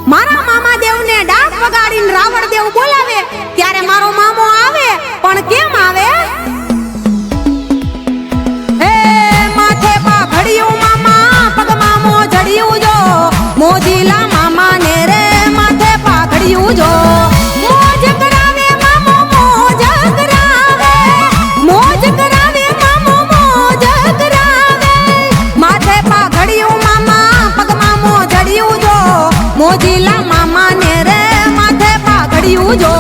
મારા મામા દેવને ડાક વગાડીને રાવણ દેવ બોલાવે ત્યારે મારો મામો આવે પણ કેમ આવે? હે માથે પાઘડિયું મામા પગમાં મોજડિયું જો મોજીલા મામા ને રે માથે પાઘડિયું જો મોજ કરાવે મામો મોજ કરાવે મોજ કરાવે મામો મોજ કરાવે માથે પાઘડિયું મામા પગમાં મોજડિયું જો મોજીલા મામા ને રે માથે પાઘડિયું જો